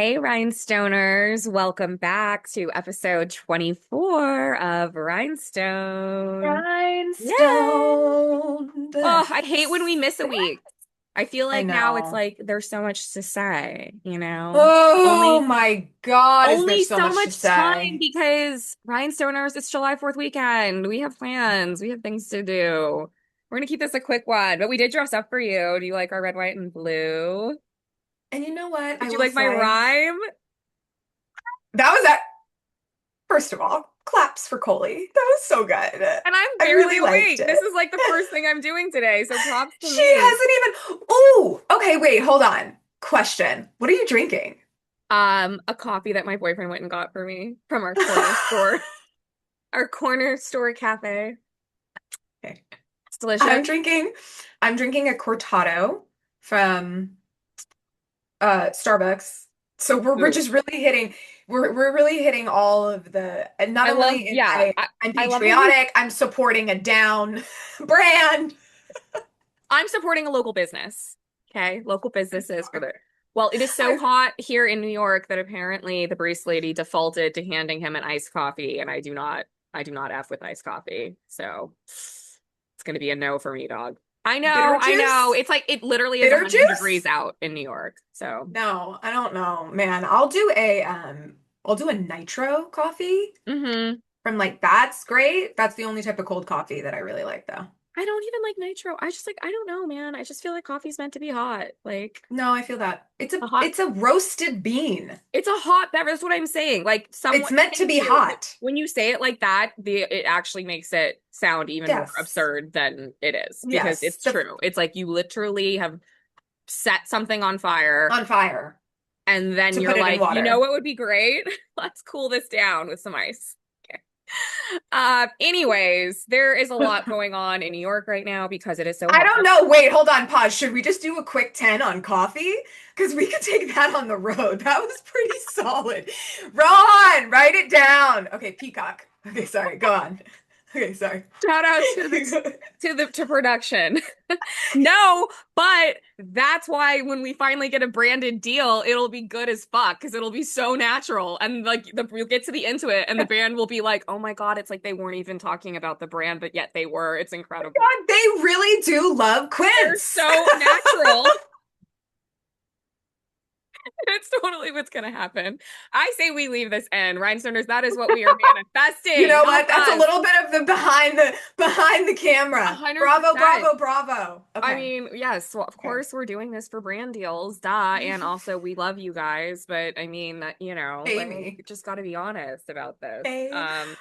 Hey, Rhinestoners. Welcome back to episode 24 of Rhinestone. Yay! Rhinestoned. Oh, I hate when we miss a week. I feel I like now it's know. like there's so much to say, you know? Oh Only my God, is there only so so much to much time say? because Rhinestoners, it's July 4th weekend. We have plans. We have things to do. We're gonna keep this a quick one, but we did dress up for you. Do you like our red, white, and blue? And you know what? Did I you will like my say rhyme? that was that. First of all, claps for Coley. That was so good. And I'm I barely really liked awake. This it. is like the first thing I'm doing today, so props to She me. hasn't even. Oh, okay, wait, hold on. Question. What are you drinking? A coffee that my boyfriend went and got for me from our corner store, our corner store cafe. Okay. It's I'm delicious. drinking I'm drinking a cortado from Starbucks. So we're Ooh. just really hitting we're really hitting all of the, and not I love, only am yeah, I'm I love how we patriotic, I'm supporting a down brand. I'm supporting a local business. Okay, local businesses for Sorry. the well, it is so I, hot here in New York that apparently the barista lady defaulted to handing him an iced coffee, and I do not F with iced coffee. So it's gonna be a no for me, dog. bitter I know. juice? It's like it literally is Bitter 100 degrees juice? out in New York. So, No, I don't know, man. I'll do a nitro coffee hmm from, like, that's great. That's the only type of cold coffee that I really like though. I don't even like nitro. I just like I don't know, man. I just feel like coffee's meant to be hot. Like No, I feel that. a hot It's a roasted bean. it's a hot beverage. That's what I'm saying. Like It's someone, meant to thank be you. hot. When you say it like that, it actually makes it sound even more Yes. absurd than it is because Yes. it's The true. It's like you literally have set something on fire on fire and then to you're put it in like, you know water. what would be great? Let's cool this down with some ice. Okay. Anyways, there is a lot going on in New York right now because it is so I hot. don't know. Wait, hold on, pause. Should we just do a quick 10 on coffee? Because we could take that on the road. That was pretty solid. Ron, write it down. Okay, Peacock. Okay, sorry. Go on. Okay, sorry. Shout out to production. No, but that's why when we finally get a branded deal, it'll be good as fuck because it'll be so natural. And like you'll get to the into it and the band will be like, oh my God, it's like they weren't even talking about the brand, but yet they were. It's incredible. God, they really do love They're Quince. so natural. It's totally what's gonna happen. I say we leave this in. Rhinestoners, that is what we are You manifesting. know Help what? That's a us. little bit of the behind the A camera. hundred Bravo, percent. bravo, bravo. I Okay. mean, yes, well, of Okay. course we're doing this for brand deals, duh. And also we love you guys, but I mean, you know, like Amy. just got to be honest about this. Hey.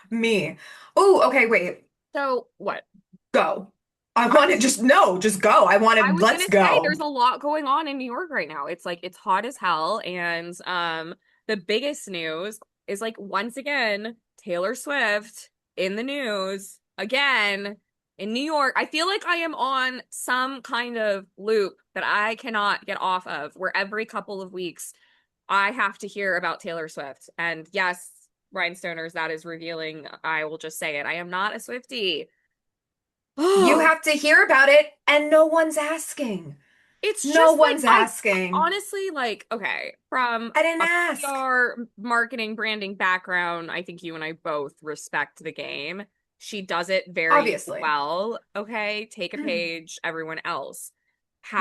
Me. Oh, okay, wait. So what? Go. I I want to just no, just go. I want I to was let's gonna say go. there's a lot going on in New York right now. It's like it's hot as hell, and the biggest news is like once again Taylor Swift in the news again in New York. I feel like I am on some kind of loop that I cannot get off of, where every couple of weeks I have to hear about Taylor Swift. And yes, Rhinestoners, that is revealing. I will just say it. I am not a Swiftie. You Oh, have to hear about it and no one's asking. it's No just like one's I asking. honestly like, okay, from I didn't a ask. PR marketing branding background, I think you and I both respect the game. She does it very Obviously. well. Okay, take a page, everyone else.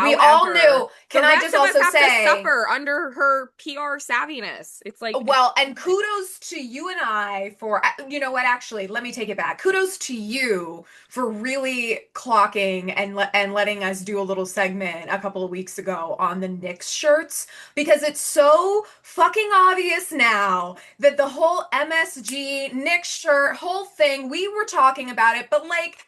We all However, knew. the Can I rest just of us also have to say, suffer under her PR savviness. It's like it's well, and kudos to you and I for, you know what, actually, let me take it back. Kudos to you for really clocking and letting us do a little segment a couple of weeks ago on the Knicks shirts, because it's so fucking obvious now that the whole MSG Knicks shirt whole thing, we were talking about it, but like,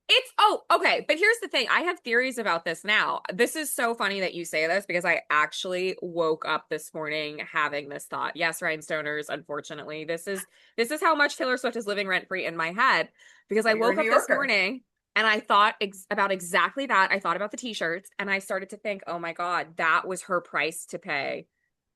It's oh, okay. But here's the thing. I have theories about this now. This is so funny that you say this because I actually woke up this morning having this thought. Yes, Rhinestoners, unfortunately, this is how much Taylor Swift is living rent free in my head because I well, you're a woke New up this Yorker. morning and I thought about exactly that. I thought about the t-shirts and I started to think, "Oh my God, that was her price to pay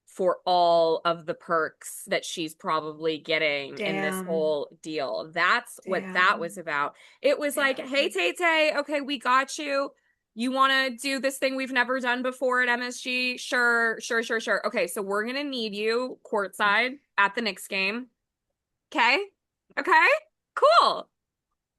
for all of the perks that she's probably getting in this Damn. whole deal." That's what that was Damn. about. It was like, hey, Damn. Tay Tay, okay, we got you. You want to do this thing we've never done before at MSG? Sure, sure, sure, sure. Okay, so we're gonna need you courtside at the Knicks game. Okay? Okay? Cool.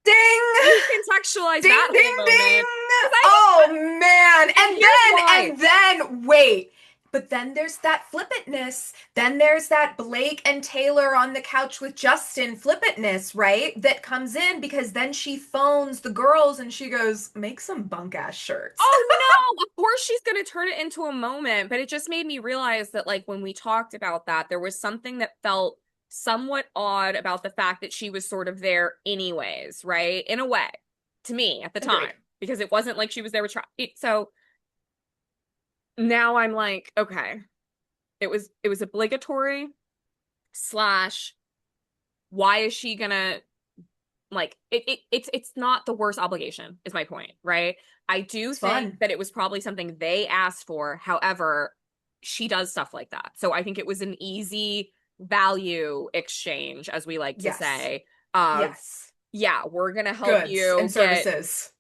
Ding! Recontextualize Ding, that whole ding, ding. moment. Because I Oh think man. and here's why. And then wait. But then there's that flippantness. Then there's that Blake and Taylor on the couch with Justin flippantness, right? That comes in because then she phones the girls and she goes, make some bunk ass shirts. Oh no, of course she's gonna turn it into a moment, but it just made me realize that like when we talked about that, there was something that felt somewhat odd about the fact that she was sort of there anyways, right? In a way, to me at the time, Agreed. because it wasn't like she was there with so now I'm like, okay, it was obligatory slash why is she gonna like it's not the worst obligation is my point, right? I do It's think fun. that it was probably something they asked for. However, she does stuff like that. So I think it was an easy value exchange, as we like to Yes. say, of Yes. yeah, we're gonna help Goods you and get services.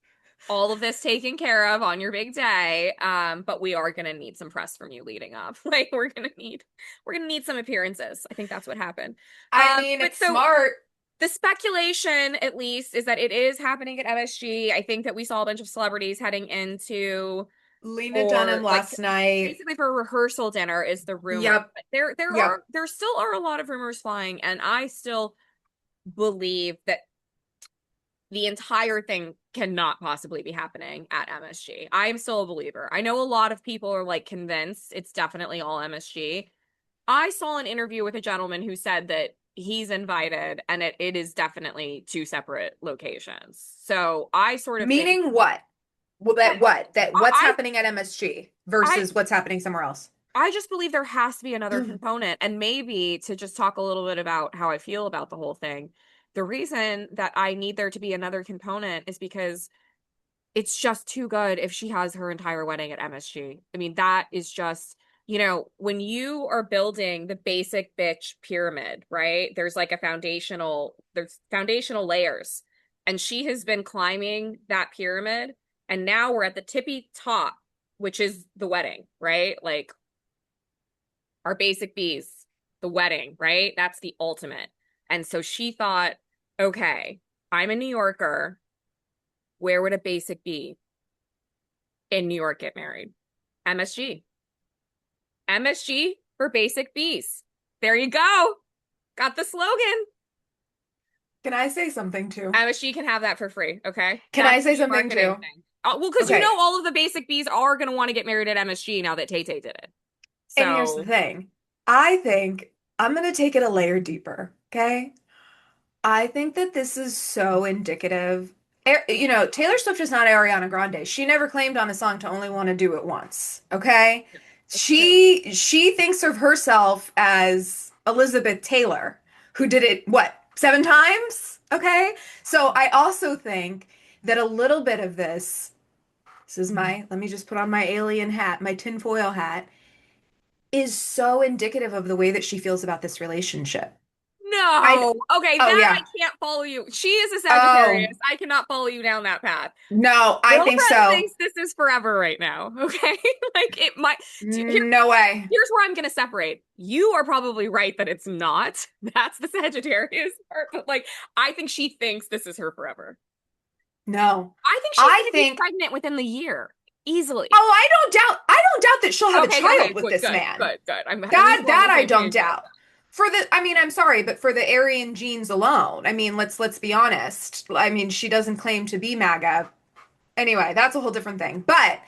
all of this taken care of on your big day. But we are gonna need some press from you leading up. Like we're gonna need some appearances. I think that's what happened. I mean, But it's so smart. the speculation, at least, is that it is happening at MSG. I think that we saw a bunch of celebrities heading into Lena Dunham for like last night. basically for a rehearsal dinner is the rumor. Yep. But there Yep. still are a lot of rumors flying, and I still believe that the entire thing cannot possibly be happening at MSG. I am still a believer. I know a lot of people are like convinced it's definitely all MSG. I saw an interview with a gentleman who said that he's invited and it is definitely two separate locations. So I sort of think Meaning what? Well, that that what? That what's I happening at MSG I versus what's happening somewhere else. I just believe there has to be another component. And maybe to just talk a little bit about how I feel about the whole thing, the reason that I need there to be another component is because it's just too good if she has her entire wedding at MSG. I mean, that is just, when you are building the basic bitch pyramid, right? There's foundational layers. And she has been climbing that pyramid. And now we're at the tippy top, which is the wedding, right? Like our basic bees, the wedding, right? That's the ultimate. And so she thought, okay, I'm a New Yorker. Where would a basic be in New York get married? MSG. MSG for basic bees. There you go. Got the slogan. Can I say something too? MSG can have that for free. Okay. Can I That's say the something marketing too? thing. Well, because Okay. all of the basic bees are going to want to get married at MSG now that Tay Tay did it. And here's the So, thing. I think I'm going to take it a layer deeper. Okay. I think that this is so indicative. Taylor Swift is not Ariana Grande. She never claimed on a song to only want to do it once. Okay. it's true. She thinks of herself as Elizabeth Taylor, who did it, what, 7 times? Okay. So I also think that a little bit of this is let me just put on my alien hat, my tinfoil hat, is so indicative of the way that she feels about this relationship. I, No. Okay, oh that I yeah. can't follow you. She is a Oh, Sagittarius. I cannot follow you down that path. no, I think Girlfriend so. thinks this is forever right now. Okay. Like it might. No way. Here's where I'm going to separate. You are probably right that it's not. That's the Sagittarius part. But like, I think she thinks this is her forever. No. I think she's I going to be think, pregnant within the year easily. oh, I don't doubt that she'll have a Okay. Okay. child with Good. this Good. man. Good. Good. At least That we're on that the I same don't page about doubt. I mean, I'm sorry, but for the Aryan genes alone, I mean, let's be honest. I mean, she doesn't claim to be MAGA. Anyway, that's a whole different thing. But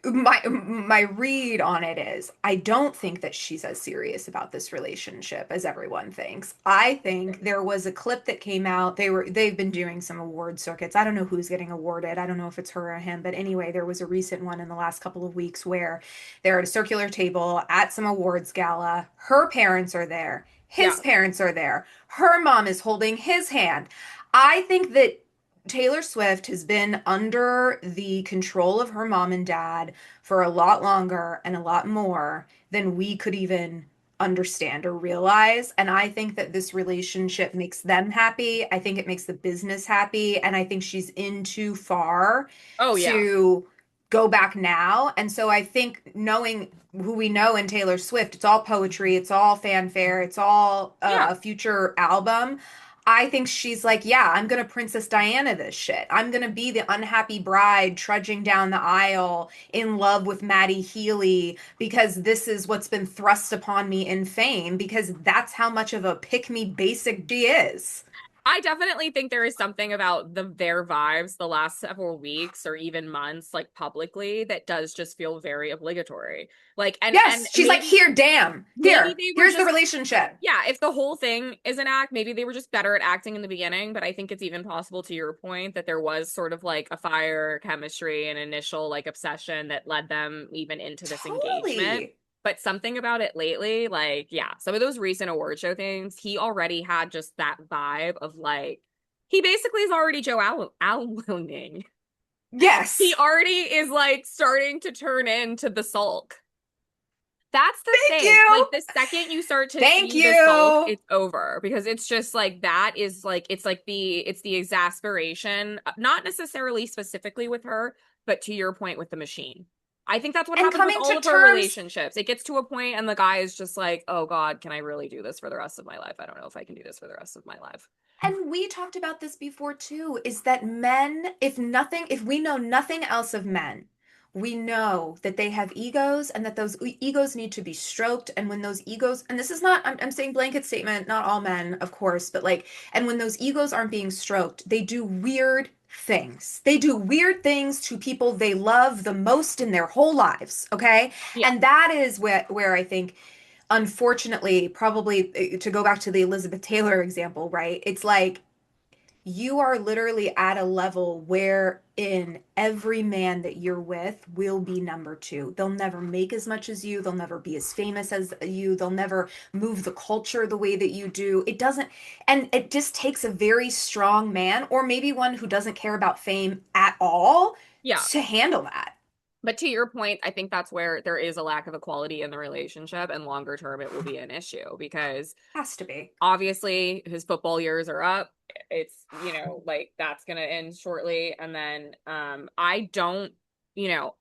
my read on it is I don't think that she's as serious about this relationship as everyone thinks. I think that. there was a clip that came out. They've been doing some award circuits. I don't know who's getting awarded. I don't know if it's her or him, but anyway, there was a recent one in the last couple of weeks where they're at a circular table at some awards gala. Her parents are there. Yeah. His parents are there. Her mom is holding his hand. I think that Taylor Swift has been under the control of her mom and dad for a lot longer and a lot more than we could even understand or realize. And I think that this relationship makes them happy. I think it makes the business happy. And I think she's in too far Oh, yeah. to go back now. And so I think knowing who we know in Taylor Swift, it's all poetry, it's all fanfare, it's all Yeah. a future album. I think she's like, yeah, I'm gonna Princess Diana this shit. I'm gonna be the unhappy bride trudging down the aisle in love with Maddie Healy because this is what's been thrust upon me in fame because that's how much of a pick me basic she is. I definitely think there is something about their vibes the last several weeks or even months, like publicly, that does just feel very obligatory. Like, and Yes, she's like, maybe here, damn, maybe they were here's the just, relationship. yeah, if the whole thing is an act, maybe they were just better at acting in the beginning. But I think it's even possible, to your point, that there was sort of like a fire chemistry and initial like obsession that led them even into this engagement. Totally. But something about it lately, like, yeah, some of those recent award show things, he already had just that vibe of like, he basically is already Joe Alwyn. He Yes. already is like starting to turn into the sulk. That's the Thank thing. Like you. the second you start to Thank see the sulk, you. it's over because it's just like that is like it's the exasperation, not necessarily specifically with her, but to your point with the machine. I think that's what And happens with coming all to of her terms, relationships. It gets to a point and the guy is just like, "Oh God, can I really do this for the rest of my life? I don't know if I can do this for the rest of my life." and we talked about this before too, is that men, if we know nothing else of men, we know that they have egos and that those egos need to be stroked. And when those egos, and this is not, I'm saying blanket statement, not all men, of course, but like, and when those egos aren't being stroked, they do weird things. They do weird things to people they love the most in their whole lives. Okay. Yeah. And that is where I think unfortunately, probably to go back to the Elizabeth Taylor example, right? It's like you are literally at a level where in every man that you're with will be number two. They'll never make as much as you. They'll never be as famous as you. They'll never move the culture the way that you do. It doesn't, and it just takes a very strong man, or maybe one who doesn't care about fame at all, Yeah. to handle that. But to your point, I think that's where there is a lack of equality in the relationship, and longer term, it will be an issue because Has to be. obviously his football years are up. It's, like that's going to end shortly. And then I don't, you know,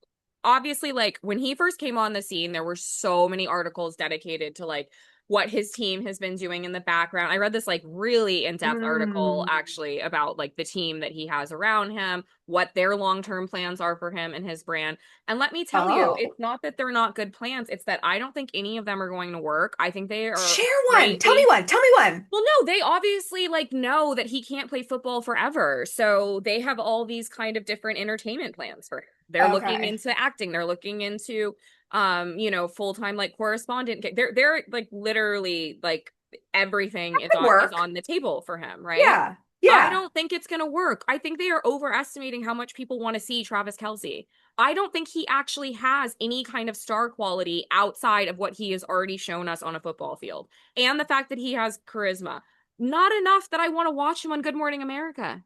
obviously like when he first came on the scene, there were so many articles dedicated to like what his team has been doing in the background. I read this like really in-depth article Mm. actually about like the team that he has around him, what their long-term plans are for him and his brand. And let me tell you, Oh. it's not that they're not good plans, it's that I don't think any of them are going to work. I think they are Share one. Tell me greatly, one. Tell me one. well, no, they obviously like know that he can't play football forever. So they have all these kind of different entertainment plans for him. They're looking Okay. into acting, they're looking into full-time like correspondent. They're like literally like everything That could is work. on the table for him, right? Yeah. I Yeah. don't think it's going to work. I think they are overestimating how much people want to see Travis Kelce. I don't think he actually has any kind of star quality outside of what he has already shown us on a football field. And the fact that he has charisma. Not enough that I want to watch him on Good Morning America.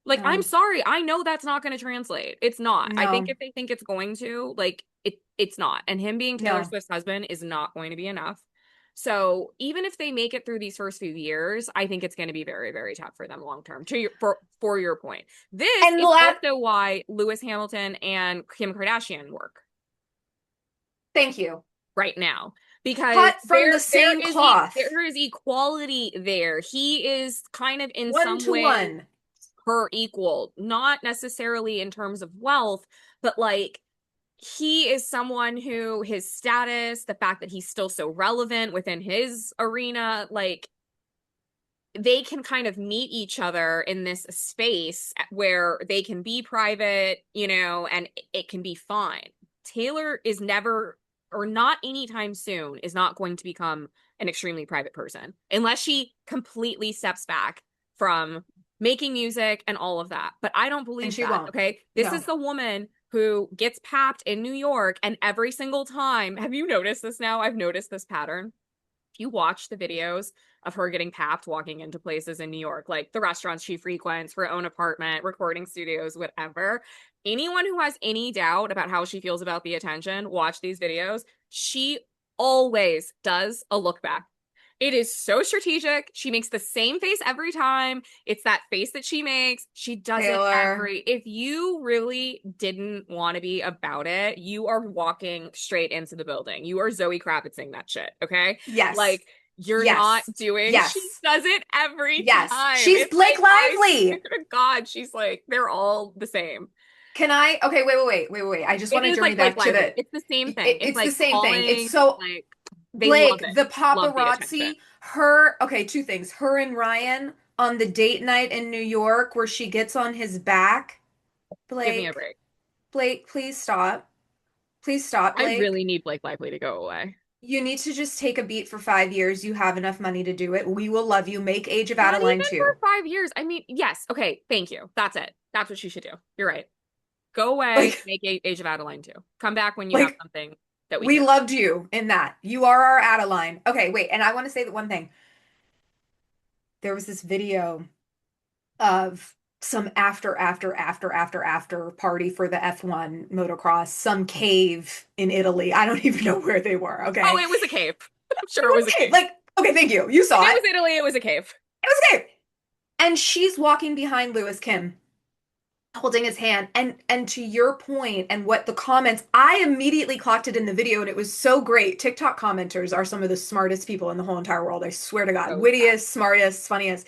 Like, I'm No. sorry. I know that's not going to translate. It's not. I think No. if they think it's going to, like, it's not. And him being Taylor No. Swift's husband is not going to be enough. So even if they make it through these first few years, I think it's going to be very, very tough for them long term. For your point, this And is Lat, also why Lewis Hamilton and Kim Kardashian work thank you. right now because Cut from the same cloth. there is equality there. He is kind of in One some to way one. her equal, not necessarily in terms of wealth, but like he is someone who his status, the fact that he's still so relevant within his arena, like they can kind of meet each other in this space where they can be private, and it can be fine. Taylor is never, or not anytime soon, is not going to become an extremely private person unless she completely steps back from making music and all of that. But I don't And believe she that. won't. Okay. This is No. the woman who gets papped in New York, and every single time, have you noticed this now? I've noticed this pattern. If you watch the videos of her getting papped walking into places in New York, like the restaurants she frequents, her own apartment, recording studios, whatever. Anyone who has any doubt about how she feels about the attention, watch these videos. She always does a look back. It is so strategic. She makes the same face every time. It's that face that she makes. She does it Taylor. if you really didn't want to be about it, you are walking straight into the building. You are Zoe Kravitzing that shit, okay? Yes. Like, you're not Yes. doing, she Yes. does it every Yes. time. She's It's Blake like, I swear Lively. to God, she's like, they're all the same. Can I? Okay, wait. I just It want to is journey like Blake back to Lively. It's the same thing. It's it's the like same thing. It's calling, so like, they love Blake, it. the Love the attention. paparazzi, okay, two things. Her and Ryan on the date night in New York where she gets on his back. Give me a Blake, break. Blake, please stop. Please stop, I Blake. really need Blake Lively to go away. You need to just take a beat for 5 years. You have enough money to do it. We will love you. Make Age of Not Adeline even 2. for 5 years. I mean, yes. Okay. Thank you. That's it. That's what she should do. You're right. Go away. Like, Make Age of Adeline 2. Come back when you have like, something that we we care loved you in that. You are our Adeline. Okay, wait, and I want to say that one thing. There was this video of some after party for the F1 motocross, some cave in Italy. I don't even know where they were, about. Oh, okay? it was a cave. I'm It sure it was was a a cave. cave. Like, okay, thank you. You If saw it it. was Italy, it was a cave. It was a cave. And she's walking behind Lewis Kim, holding his hand. And to your point and what the comments, I immediately clocked it in the video and it was so great. TikTok commenters are some of the smartest people in the whole entire world. I swear to God. So sad. Wittiest, smartest, funniest.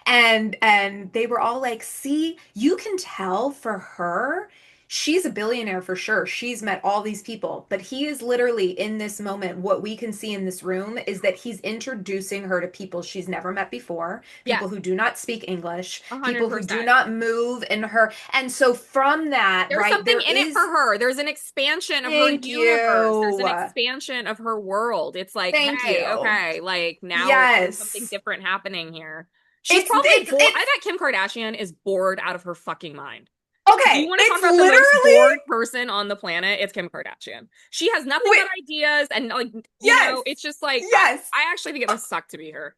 And they were all like, "See, you can tell for her, she's a billionaire for sure. She's met all these people, but he is literally in this moment. What we can see in this room is that he's introducing her to people she's never met before, people Yes, who do not speak English, people who do 100%. not move in her. And so from that, There's right, something there in it for is, her. There's an expansion of her thank universe. There's you. an expansion of her world. It's like, Thank hey, you. okay, like now there's something Yes. different happening here. She's It's probably it's bored. I it's bet Kim Kardashian is bored out of her fucking mind. Do you okay. want to talk It's about the most literally bored person on the planet? It's Kim Kardashian. She has nothing but wait, ideas and like, yes. it's just like Yes. I actually think it must suck to be her.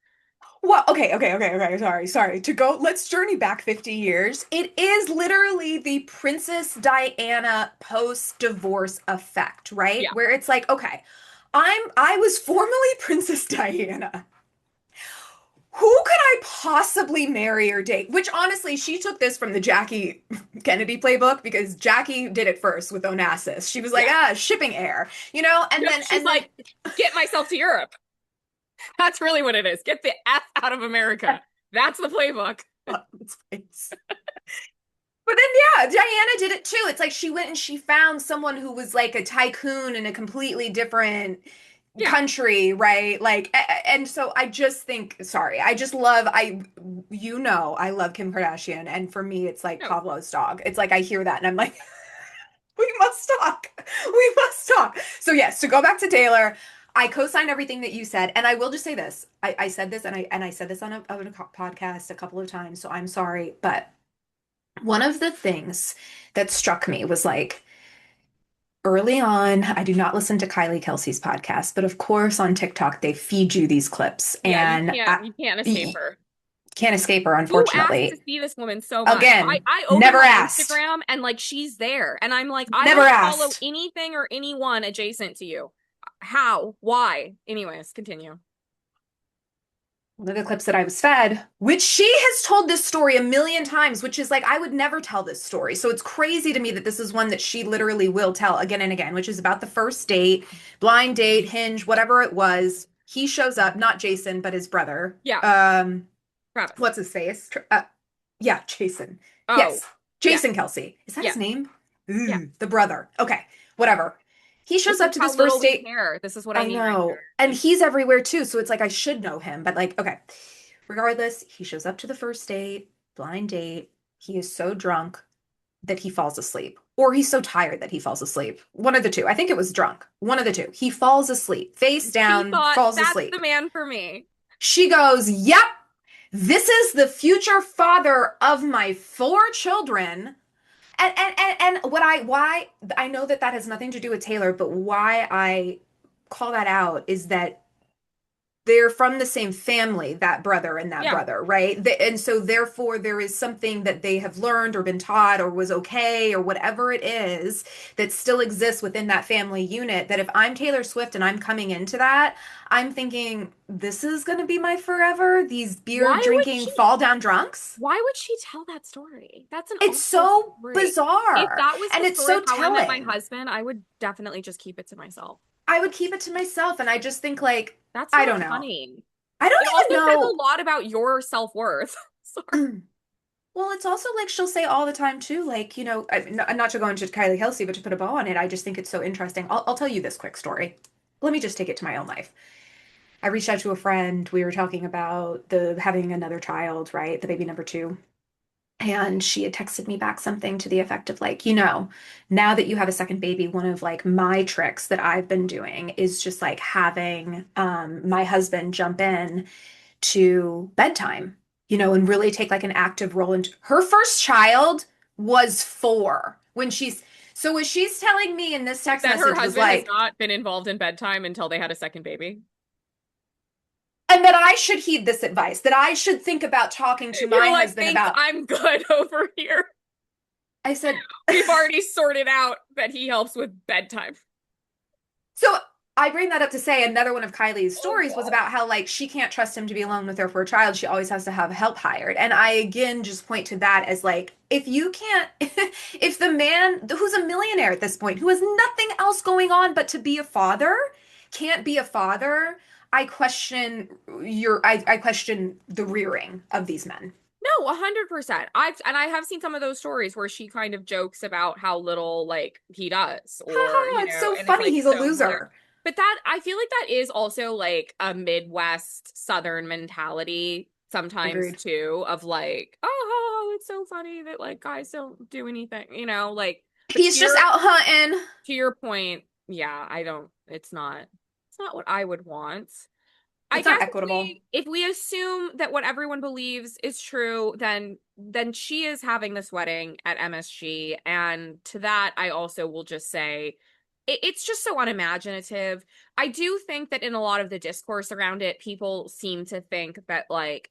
Well, okay. Sorry. To go, let's journey back 50 years. It is literally the Princess Diana post-divorce effect, right? Yeah. Where it's like, okay, I was formerly Princess Diana. Who could I possibly marry or date? Which honestly, she took this from the Jackie Kennedy playbook because Jackie did it first with Onassis. She was like, Yeah. shipping air, you know, and Yep. then She's and then like, get myself to Europe. That's really what it is. Get the F out of America. That's the playbook. its face. But then, yeah, Diana did it too. It's like she went and she found someone who was like a tycoon in a completely different Yeah. country, right? Like, and so I just think, sorry, I just love, I love Kim Kardashian. And for me, it's like No. Pavlov's dog. It's like I hear that and I'm like, we must talk. We must talk. So, yes, to go back to Taylor, I co-sign everything that you said. And I will just say this. I said this and I said this on a podcast a couple of times. So I'm sorry. But one of the things that struck me was like early on, I do not listen to Kylie Kelsey's podcast, but of course on TikTok they feed you these clips, Yeah, and you can't escape her. can't escape her, You asked to unfortunately. see this woman so much. I Again, I open never my asked, Instagram and like she's there and I'm like I never don't follow asked. anything or anyone adjacent to you. How? Why? Anyways, continue. One of the clips that I was fed, which she has told this story a million times, which is like, I would never tell this story. So it's crazy to me that this is one that she literally will tell again and again, which is about the first date, blind date, hinge, whatever it was. He shows up, not Jason, but his brother. Yeah, Travis. What's his face? Yeah, Jason. Oh, Yes, yeah, Jason Kelsey. Is that yeah, his name? yeah. The brother. Okay, whatever. He This shows is up to how this little first we date. care. This is what I I need right know. And here. he's everywhere too. So it's like I should know him. But like, okay. Regardless, he shows up to the first date, blind date. He is so drunk that he falls asleep. Or he's so tired that he falls asleep. One of the two. I think it was drunk. One of the two. He falls asleep, face She down, thought falls that's the asleep. man for me. She goes, "Yep, this is the future father of my four children." And what I why I know that that has nothing to do with Taylor, but why I call that out is that they're from the same family, that brother and that Yeah. brother, right? And so therefore there is something that they have learned or been taught or was okay or whatever it is that still exists within that family unit, that if I'm Taylor Swift and I'm coming into that, I'm thinking this is going to be my forever, these beer Why would drinking she fall down drunks. why would she tell that story? That's an It's awful so story. If bizarre that was and the it's story so of how I met my telling. husband, I would definitely just keep it to myself. I would keep it to myself and I just think like That's I not don't know. funny. I don't It also even says a know. lot about your self-worth. Sorry. Well, it's also like she'll say all the time too, like, not to go into Kylie Kelsey, but to put a bow on it, I just think it's so interesting. I'll tell you this quick story. Let me just take it to my own life. I reached out to a friend. We were talking about the having another child, right? The baby number two. And she had texted me back something to the effect of like, now that you have a second baby, one of like my tricks that I've been doing is just like having my husband jump in to bedtime, and really take like an active role. And her first child was 4 when what she's telling me in this text That her message was husband has like, not been involved in bedtime until they had a second baby. and that I should heed this advice, that I should think about talking to You're my like, husband thanks, about. I'm good over here. I said, We've already sorted out that he helps with bedtime. so I bring that up to say another one of Kylie's Oh stories was God. about how like she can't trust him to be alone with her for a child. She always has to have help hired. And I again just point to that as like if you can't if the man who's a millionaire at this point, who has nothing else going on but to be a father, can't be a father, I question the rearing of these men. No, 100%. I have seen some of those stories where she kind of jokes about how little like he does, Ha ha or ha, it's so and it's funny. like He's a so hilarious. loser. But that I feel like that is also like a Midwest Southern mentality sometimes Agreed. too, of like, oh, it's so funny that like guys don't do anything, like. But He's just out hunting. to your point, yeah, I don't. It's not what I would want. I It's guess not equitable. if we assume that what everyone believes is true, then she is having this wedding at MSG, and to that I also will just say it's just so unimaginative. I do think that in a lot of the discourse around it, people seem to think that like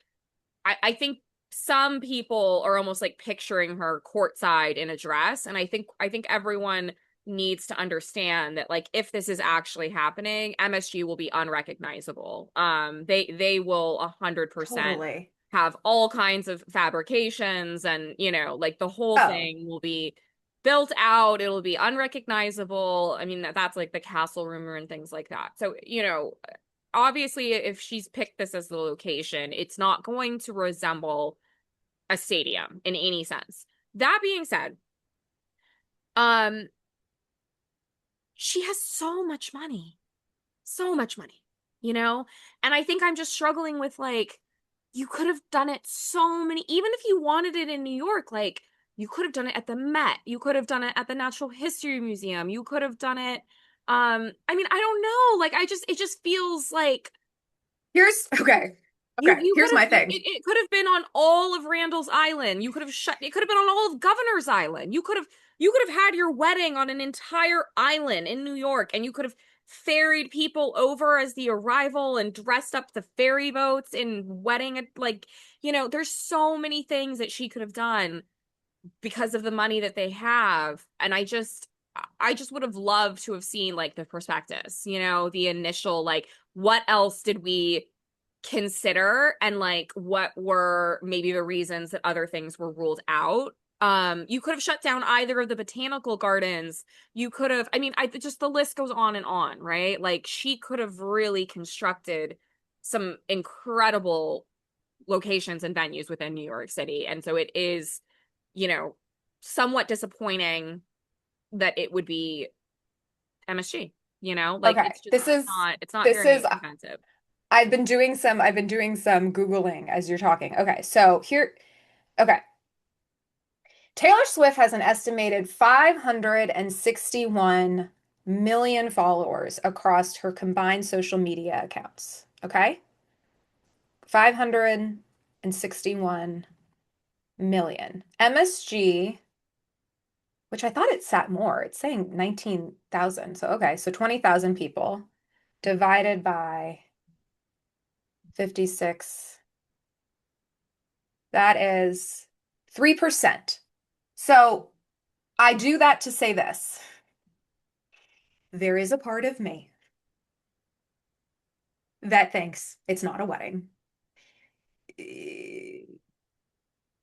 I think some people are almost like picturing her courtside in a dress, and I think everyone needs to understand that like if this is actually happening, MSG will be unrecognizable. They will 100% Totally. have all kinds of fabrications, and like the whole Oh, thing will be built out, it'll be unrecognizable. I mean that's like the castle rumor and things like that. So obviously if she's picked this as the location, it's not going to resemble a stadium in any sense. That being said, um she has so much money. So much money, you know? And I think I'm just struggling with like you could have done it so many, even if you wanted it in New York, like you could have done it at the Met, you could have done it at the Natural History Museum, you could have done it I mean, I don't know, like it just feels like here's okay. You Okay, you could here's have my thing. it could have been on all of Randall's Island. You could have shut it could have been on all of Governor's Island. You could have had your wedding on an entire island in New York, and you could have ferried people over as the arrival and dressed up the ferry boats in wedding, like, there's so many things that she could have done because of the money that they have. And I just would have loved to have seen like the prospectus, the initial like what else did we consider, and like what were maybe the reasons that other things were ruled out. You could have shut down either of the botanical gardens. You could have, I mean, I just the list goes on, right? Like she could have really constructed some incredible locations and venues within New York City. And so it is, you know, somewhat disappointing that it would be MSG, like Okay, it's just this is it's not this very is inventive. I've been doing some Googling as you're talking. Okay, so here, okay. Taylor Swift has an estimated 561 million followers across her combined social media accounts. Okay? 561 million. MSG, which I thought it sat more, it's saying 19,000. So, okay, so 20,000 people divided by 56. That is 3%. So I do that to say this. There is a part of me that thinks it's not a wedding.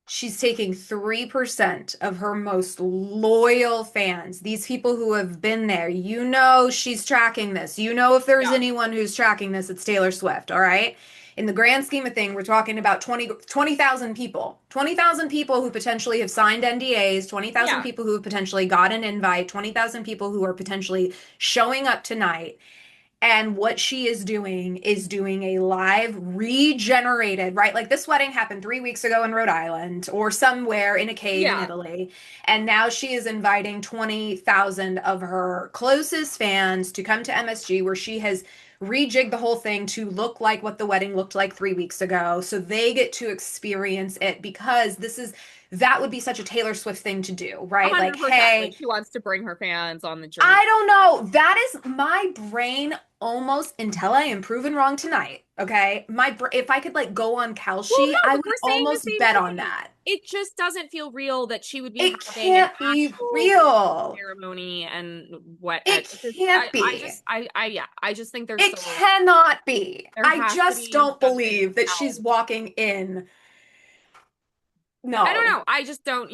She's taking 3% of her most loyal fans, these people who have been there. You know, she's tracking this. You know, if there's Yeah. anyone who's tracking this, it's Taylor Swift, all right? In the grand scheme of things, we're talking about 20,000 people. 20,000 people who potentially have signed NDAs, 20,000 Yeah. people who have potentially got an invite, 20,000 people who are potentially showing up tonight. And what she is doing a live regenerated, right? Like this wedding happened 3 weeks ago in Rhode Island or somewhere in a cave in Yeah. Italy. And now she is inviting 20,000 of her closest fans to come to MSG, where she has rejigged the whole thing to look like what the wedding looked like 3 weeks ago. So they get to experience it because that would be such a Taylor Swift thing to do, right? Like, 100%. Like hey, she wants to bring her fans on the journey. I don't know. That is my brain almost until I am proven wrong tonight. Okay. If I could like go on Well, Kalshi, no, I but would we're saying the almost same bet on thing. that. It just doesn't feel real that she would be It having an can't be actual real. ceremony and what It it's just can't be. yeah, I just think It cannot be. there I has to just be don't something believe that she's else. walking in. I don't No. know. I just don't,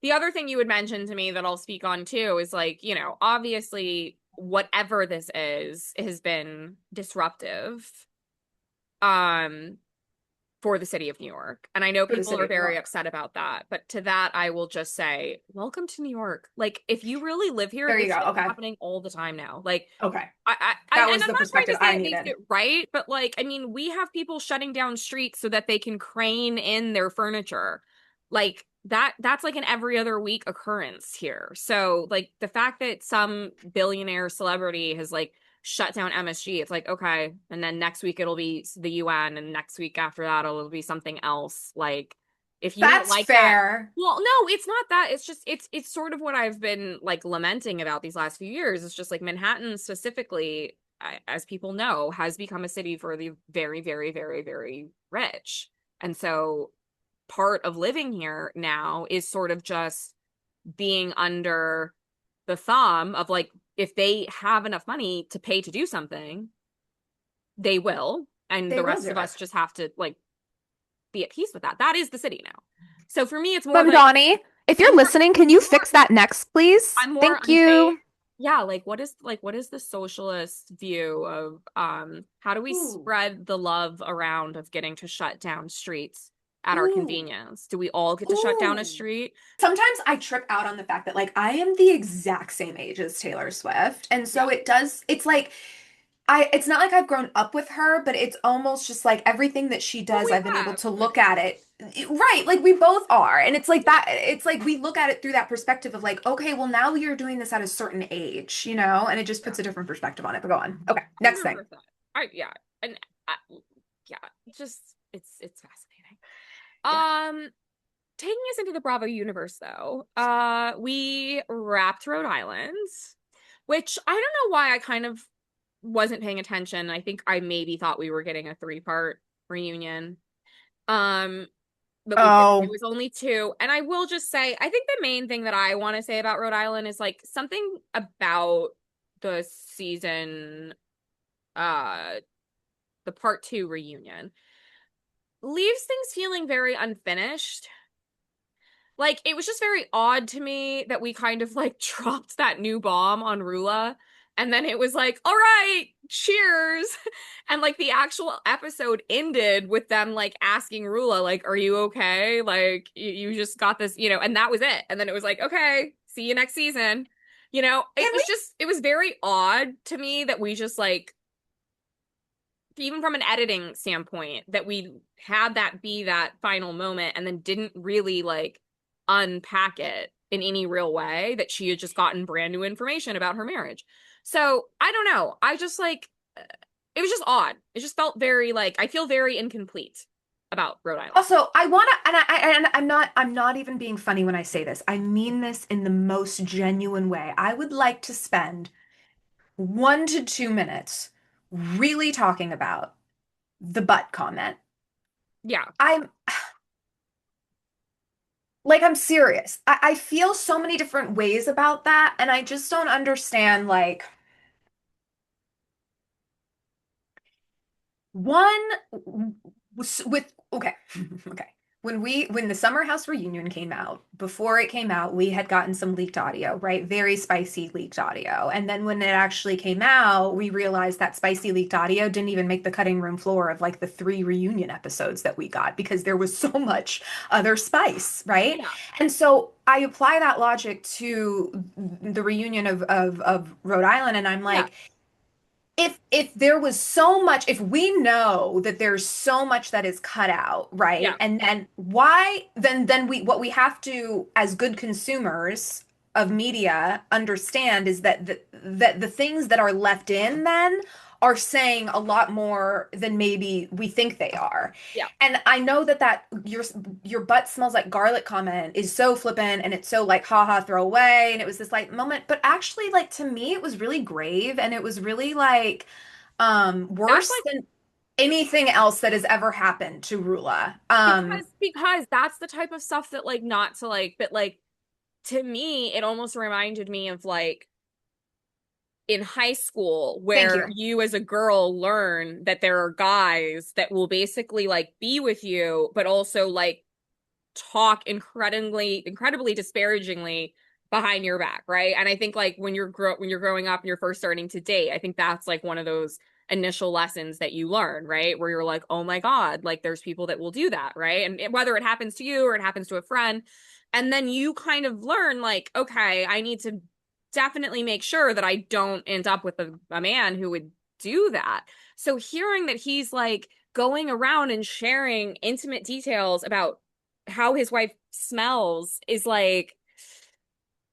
the other thing you would mention to me that I'll speak on too is like, obviously whatever this is has been disruptive um for the city of New York. And I know For the people city are of New very York. upset about that, but to that I will just say, welcome to New York. Like if you really live here, There you this go. shit is Okay. happening all the time now. Like Okay. and That I'm was not the trying to perspective say I it makes needed. it right, but like, I mean, we have people shutting down streets so that they can crane in their furniture. Like that's like an every other week occurrence here. So like the fact that some billionaire celebrity has like shut down MSG, it's like, okay, and then next week it'll be the UN, and next week after that it'll be something else. Like if you don't That's like that, fair. well, no, it's not that. It's just it's sort of what I've been like lamenting about these last few years. It's just like Manhattan specifically, as people know, has become a city for the very, very, very, very rich. And so part of living here now is sort of just being under the thumb of like if they have enough money to pay to do something, they will. And They the will do rest of it. us just have to like be at peace with that. That is the city now. So for me, it's more like Donnie, if I'm you're more listening, can you fix that next, please? I'm more Thank unfazed. you. Yeah, like what is the socialist view of how do we Ooh. spread the love around of getting to shut down streets at our Ooh. convenience? Do we all get to shut down a Ooh. street? Sometimes I trip out on the fact that like I am the exact same age as Taylor Swift. And Yeah. so it's like it's not like I've grown up with her, but it's almost just like everything that she Well, does, we I've been able have, to but look at it. Right, like we both are. And it's like that, it's like we look at it through that perspective of like, okay, well now you're doing this at a certain age, and it just yeah, puts a different perspective on it. But go on. Okay, next thing. 100%. I yeah, and I, yeah, just it's fascinating. Yeah. Taking us into the Bravo universe though, we wrapped Rhode Island, which I don't know why I kind of wasn't paying attention. I think I maybe thought we were getting a three-part reunion. Um, but we didn't. It Oh, was only two. And I will just say, I think the main thing that I want to say about Rhode Island is like something about the season, uh, the part two reunion leaves things feeling very unfinished. Like it was just very odd to me that we kind of like dropped that new bomb on Rula, and then it was like, all right, cheers. And like the actual episode ended with them like asking Rula, like, are you okay? Like you just got this, and that was it. And then it was like, okay, see you next season. It can we was just it was very odd to me that we just like even from an editing standpoint, that we had that be that final moment and then didn't really like unpack it in any real way, that she had just gotten brand new information about her marriage. So I don't know. I just like it was just odd. It just felt very like I feel very incomplete about Rhode Island. also I want to and I'm not even being funny when I say this. I mean this in the most genuine way. I would like to spend 1 to 2 minutes really talking about the butt comment. Yeah. I'm like, I'm serious. I feel so many different ways about that, and I just don't understand, like, one with okay. Okay. When the Summer House reunion came out, before it came out, we had gotten some leaked audio, right? Very spicy leaked audio. And then when it actually came out, we realized that spicy leaked audio didn't even make the cutting room floor of like the three reunion episodes that we got because there was so much other spice, right? Yeah. And so I apply that logic to the reunion of Rhode Island, and I'm Yeah. like, if there was so much, if we know that there's so much that is cut out, Yeah. right? And then why then we what we have to as good consumers of media understand is that the things that are left in then are saying a lot more than maybe we think they are. Yeah. And I know that your butt smells like garlic comment is so flippant and it's so like haha throw away and it was this like moment, but actually like to me it was really grave and it was really like That's worse like than anything else that has ever happened to Rula. because that's the type of stuff that like not to like, but like to me, it almost reminded me of like in high school Thank where you. you as a girl learn that there are guys that will basically like be with you, but also like talk incredibly disparagingly behind your back, right? And I think like when you're growing up and you're first starting to date, I think that's like one of those initial lessons that you learn, right? Where you're like, "Oh my God, like there's people that will do that," right? And whether it happens to you or it happens to a friend, and then you kind of learn like, "Okay, I need to definitely make sure that I don't end up with a man who would do that." So hearing that he's like going around and sharing intimate details about how his wife smells is like,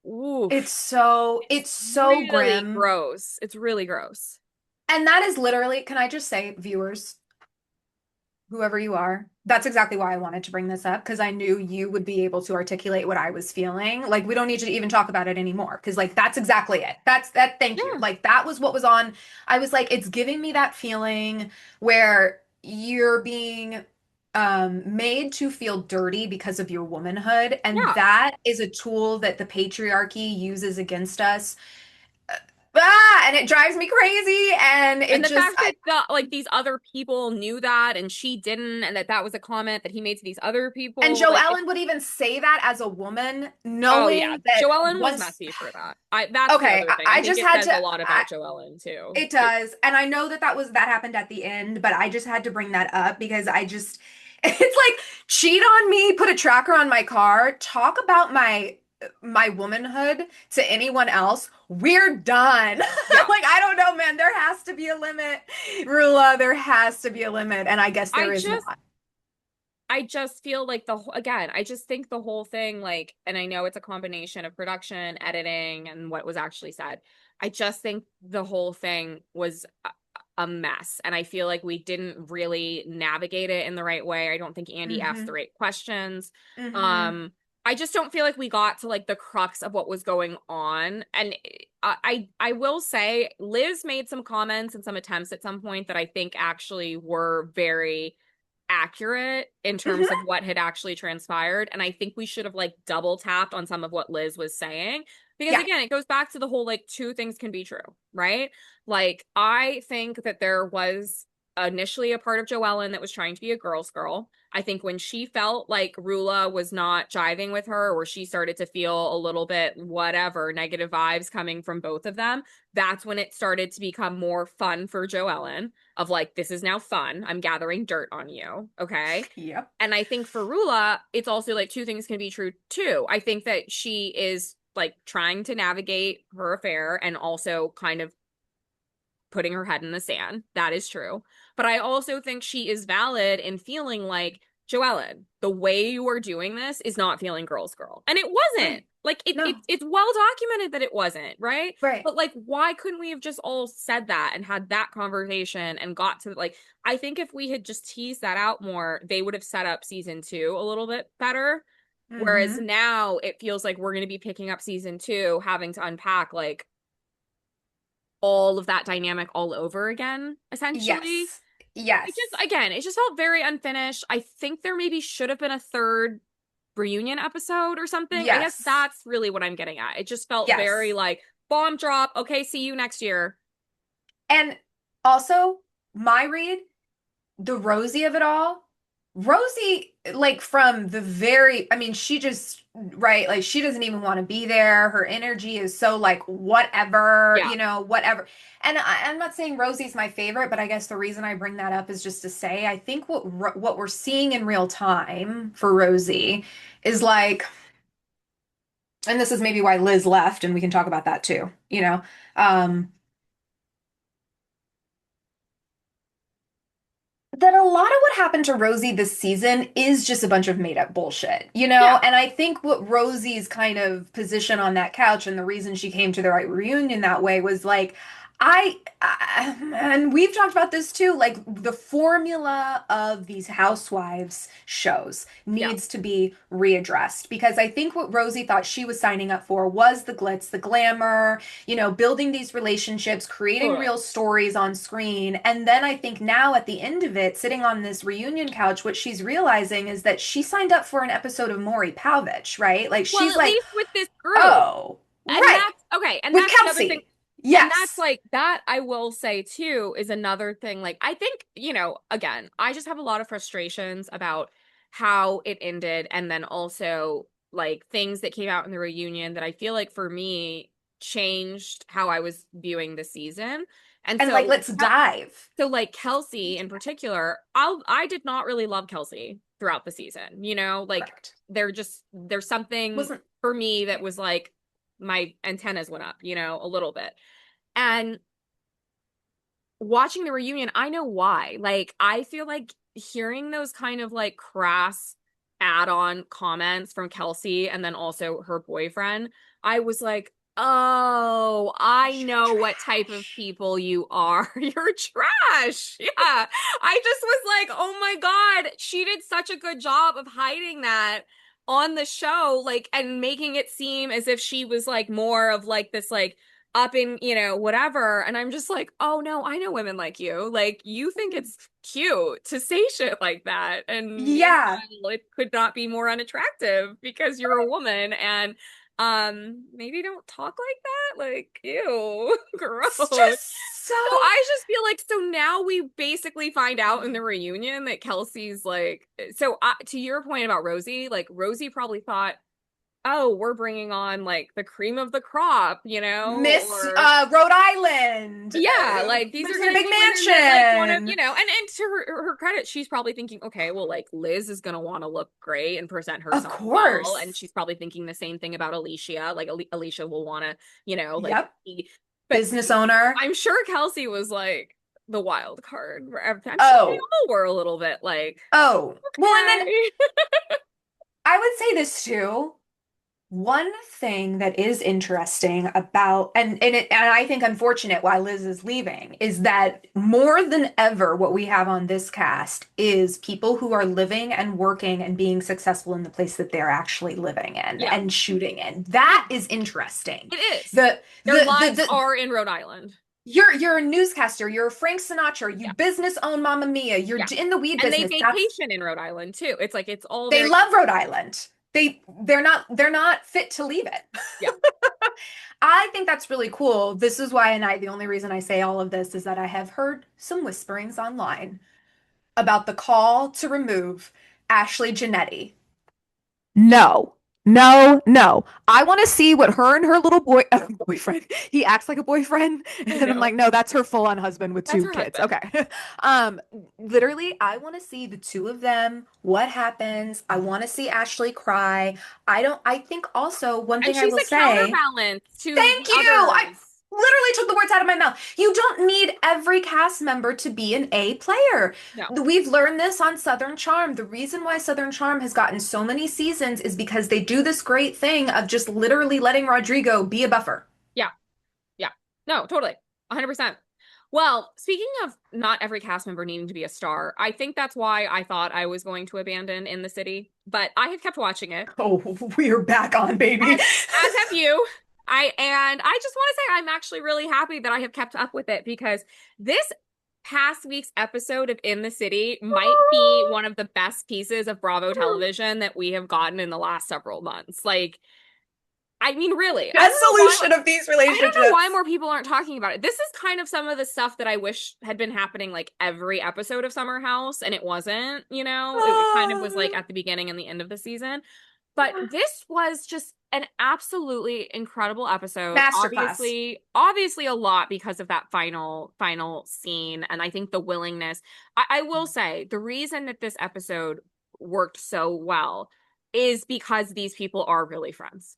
oof, It's it's so really grim. gross. It's really gross. And that is literally, can I just say, viewers, whoever you are. That's exactly why I wanted to bring this up because I knew you would be able to articulate what I was feeling. Like we don't need to even talk about it anymore because like that's exactly it. That's that. Thank you. Yeah, Like that was what was on. I was like, it's giving me that feeling where you're being made to feel dirty because of your womanhood, and yeah. that is a tool that the patriarchy uses against us. Ah, and it drives me crazy, and And it the just fact that like these other people knew that and she didn't, and that was a comment that he made to these other and people, Joe like it's Ellen would even say that as a woman, oh yeah, knowing that Joellen was once, messy for that. I That's the okay, other thing. I I think just it had says to, a lot about Joellen too. it does. And I know that that happened at the end, but I just had to bring that up because it's like cheat on me, put a tracker on my car, talk about my womanhood to anyone else. We're done. Yeah. Like, I don't know, man. There has to be a limit. Rula, there has to be a limit. And I guess I there is just not. I just feel like again, I just think the whole thing, like, and I know it's a combination of production, editing, and what was actually said. I just think the whole thing was a mess. And I feel like we didn't really navigate it in the right way. I don't think Andy asked the Mm-hmm. right questions. Mm-hmm. Um, I just don't feel like we got to like the crux of what was going on. And I will say Liz made some comments and some attempts at some point that I think actually were very accurate in terms of Mm-hmm. what had actually transpired. And I think we should have like double tapped on some of what Liz was saying. Because Yeah. again, it goes back to the whole like two things can be true, right? Like, I think that there was initially a part of Joellen that was trying to be a girl's girl. I think when she felt like Rula was not jiving with her, or she started to feel a little bit whatever negative vibes coming from both of them, that's when it started to become more fun for Joellen of like, this is now fun. I'm gathering dirt on you. Okay. Yep. And I think for Rula, it's also like two things can be true too. I think that she is like trying to navigate her affair and also kind of putting her head in the sand. That is true. But I also think she is valid in feeling like, Joellen, the way you are doing this is not feeling girl's girl. And it wasn't. Right. Like No. it's well documented that it wasn't, right? Right. But like why couldn't we have just all said that and had that conversation and got to like I think if we had just teased that out more, they would have set up season 2 a little bit better. Whereas Mm-hmm. now it feels like we're going to be picking up season 2 having to unpack like all of that dynamic all over again, essentially. Yes. It Yes. just, again, it just felt very unfinished. I think there maybe should have been a third reunion episode or something. I guess Yes. that's really what I'm getting at. It just felt very Yes. like bomb drop. Okay, see you next year. And also, my read, the Rosie of it all, Rosie, like from the very, I mean, she just, right, like she doesn't even want to be there. Her energy is so like whatever, Yeah, whatever. And I'm not saying Rosie's my favorite, but I guess the reason I bring that up is just to say I think what we're seeing in real time for Rosie is like, and this is maybe why Liz left, and we can talk about that too, um, that a lot of what happened to Rosie this season is just a bunch of made up bullshit, you know? yeah, And I think what Rosie's kind of position on that couch and the reason she came to the right reunion that way was like, and we've talked about this too, like the formula of these housewives shows yeah, needs to be readdressed because I think what Rosie thought she was signing up for was the glitz, the glamour, building these relationships, creating totally. real stories on screen. And then I think now at the end of it, sitting on this reunion couch, what she's realizing is that she signed up for an episode of Maury Povich, right? Like Well, she's at like, least with this group. oh, And right, that's okay. And with that's the other thing. Kelsey. And that's Yes. like that I will say too is another thing. Like I think, again, I just have a lot of frustrations about how it ended and then also like things that came out in the reunion that I feel like for me changed how I was viewing the season. And And like, let's dive. so like Kelsey in particular, I did not really love Kelsey throughout the season. Like Correct. there's something Wasn't, for me that yeah. was like my antennas went up, a little bit. And watching the reunion, I know why. Like, I feel like hearing those kind of like crass add-on comments from Kelsey and then also her boyfriend, I was like, oh, I You're know what type of trash. people you are. You're trash. Yeah. I just was like, oh my God, she did such a good job of hiding that on the show, like, and making it seem as if she was like more of like this, like, up in, whatever. And I'm just like, oh no, I know women like you. Like, you think it's cute to say shit like that. And Yeah. meanwhile, it could not be more unattractive because you're a woman and maybe don't talk like that. Like, ew, gross. It's just so. So I just feel like so now we basically find out in the reunion that Kelsey's like so to your point about Rosie, like Rosie probably thought, oh, we're bringing on like the cream of the crop, Miss or Rhode Island yeah, like these are lives in going a to big be women that like want to, mansion. and to her credit, she's probably thinking, okay, well, like Liz is going to want to look great and present Of herself well, and course. she's probably thinking the same thing about Alicia. Like Alicia will want to, like Yep. but Business owner. I'm sure Kelsey was like the wild card. I'm sure they Oh. all were a little bit like, Oh. Well, and then okay. I would say this too. One thing that is interesting about and I think unfortunate why Liz is leaving is that more than ever what we have on this cast is people who are living and working and being successful in the place that they're actually living in Yeah, and shooting in. That is interesting. it is. The Their the lives are in Rhode Island. you're a newscaster, you're a Frank Sinatra, you Yeah. business own Mamma Mia, you're Yeah. in the weed And they business. That's vacation in Rhode Island too. It's like it's all they very love Rhode Island. They're not fit to leave it. yeah. I think that's really cool. This is why, and the only reason I say all of this is that I have heard some whisperings online about the call to remove Ashley Genetti. No, no, no. I want to see what her and her little boyfriend. He acts like a boyfriend, I and I'm know. like, no, that's her full-on husband with That's two her kids. husband. Okay. Um, literally, I want to see the two of them. What happens? I want to see Ashley cry. I don't. I think also one And thing I she's will a say. counterbalance to Thank the you. I others. literally took the words out of my mouth. You don't need every cast member to be an A player. No. We've learned this on Southern Charm. The reason why Southern Charm has gotten so many seasons is because they do this great thing of just literally letting Rodrigo be a buffer. Yeah. Yeah. No, totally. 100%. Well, speaking of not every cast member needing to be a star, I think that's why I thought I was going to abandon In the City, but I have kept watching it. Oh, we are back on, baby. As have you. I just want to say I'm actually really happy that I have kept up with it because this past week's episode of In the City might be one of the best pieces of Bravo television that we have gotten in the last several months. Like, I mean, really, Resolution of these I don't know why relationships. more people aren't talking about it. This is kind of some of the stuff that I wish had been happening like every episode of Summer House, and it wasn't, you know, it kind of was like at the beginning and the end of the season. But this was just an absolutely incredible episode. Masterclass. Obviously a lot because of that final scene. And I think the willingness. I will say the reason that this episode worked so well is because these people are really friends.